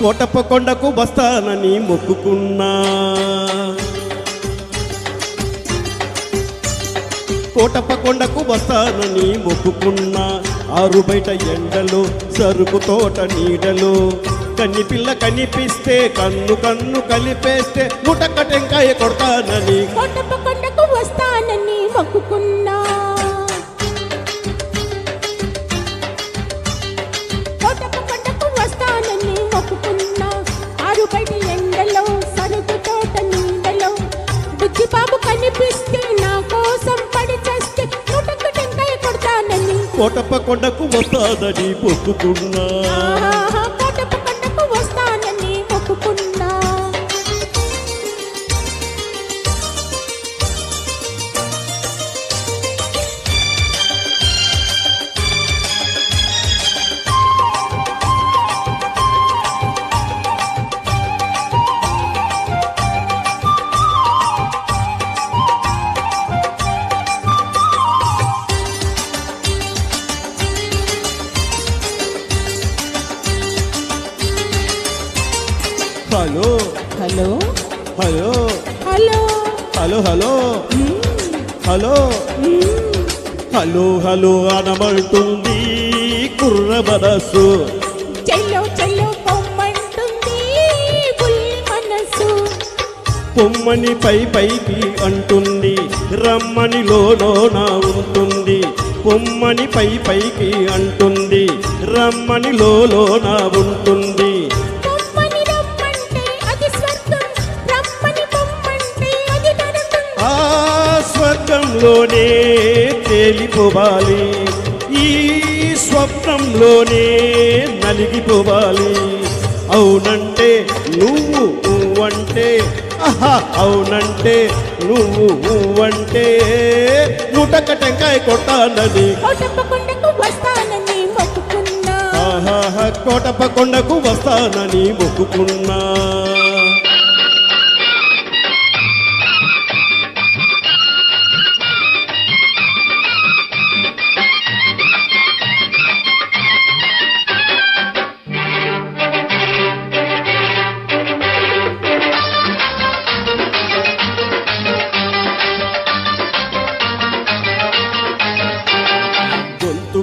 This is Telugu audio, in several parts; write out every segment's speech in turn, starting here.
కోటప్ప కొండకు వస్తానని మొక్కుకున్నా కోటప్ప కొండకు వస్తానని మొక్కుకున్నా ఆరు బయట ఎండలో సరుకు తోట నీడలో కన్ని పిల్ల కనిపిస్తే కన్ను కన్ను కలిపేస్తే ముటక్క టెంకాయ కొడతానని కోటప్ప కొండకు వస్తానని మొక్కుకున్నా కోటప్ప కొండకు వస్తానని మొక్కుకున్నా ఆరు బయట ఎండలో సరుకు తోట నీడలో బుజ్జి బాబు కనిపిస్తే నా కోసం పడి చేస్తే ముటక్క టెంకాయ కొడతానని కోటప్ప కొండకు వస్తానని మొక్కుకున్నా కోటప్ప కొండకు వస్తానని మొక్కుకున్నా hello hello hello hello hello hello hello hello hello అనమంటుంది కుర్ర మనసు చెల్లో చెల్లో పొమ్మంటుంది బుల్లి మనసు పొమ్మని పైకి అంటుంది రమ్మని లోన ఉంటుంది పొమ్మని పైకి అంటుంది రమ్మని లోన ఉంటుంది పొమ్మని రమ్మంటే అది స్వర్గం రమ్మని పొమ్మంటే అది నరకం ఆ స్వర్గంలోనే తేలిపోవాలి ఈ స్వప్నంలోనే నలిగిపోవాలి అవునంటే నువ్వంటే ఆహా అవునంటే నువ్వంటే నూటక్క టెంకాయ కొట్టాలని కోటప్ప కొండకు వస్తానని మొక్కుకున్నా ఆహా కోటప్ప కొండకు వస్తానని మొక్కుకున్నా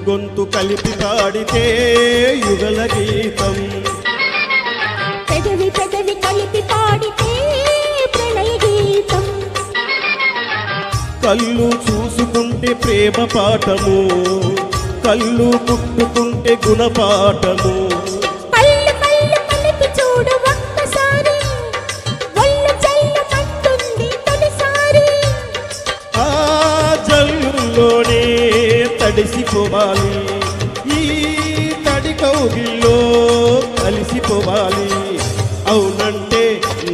గొంతు కలిపి పాడితే యుగల గీతం పెదవి పెదవి కలిపి పాడితే ప్రణయ గీతం కళ్ళు చూసుకుంటే ప్రేమ పాఠము కళ్ళు పుట్టుకుంటే గుణపాఠము కళ్ళు కళ్ళు కలిపి చూడు ఒక్కసారి ఒళ్ళు చెల్లమంటుంది తొలిసారి ఆ జల్లులోనే తడిసిపోవాలి ఈ తడి కౌగిల్లో కలిసిపోవాలి అవునంటే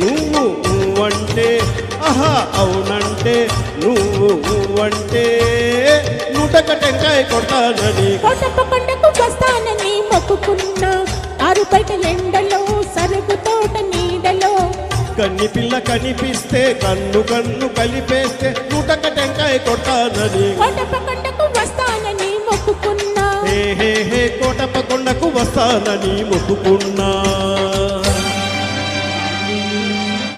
నువ్వంటే ఆహా అవునంటే నువ్వంటే నూటక్క టెంకాయ కొట్టాలని కోటప్ప కొండకు వస్తానని మొక్కుకున్నా ఆరు బయట ఎండలో సరుకు తోట నీడలో కన్ని పిల్ల కనిపిస్తే కన్ను కన్ను కలిపేస్తే నూటక్క టెంకాయ కొట్టాలని కోటప్ప కొండకు వస్తానని మొక్కుకున్నా హే కోటప్ప కొండకు వస్తానని మొక్కుకున్నా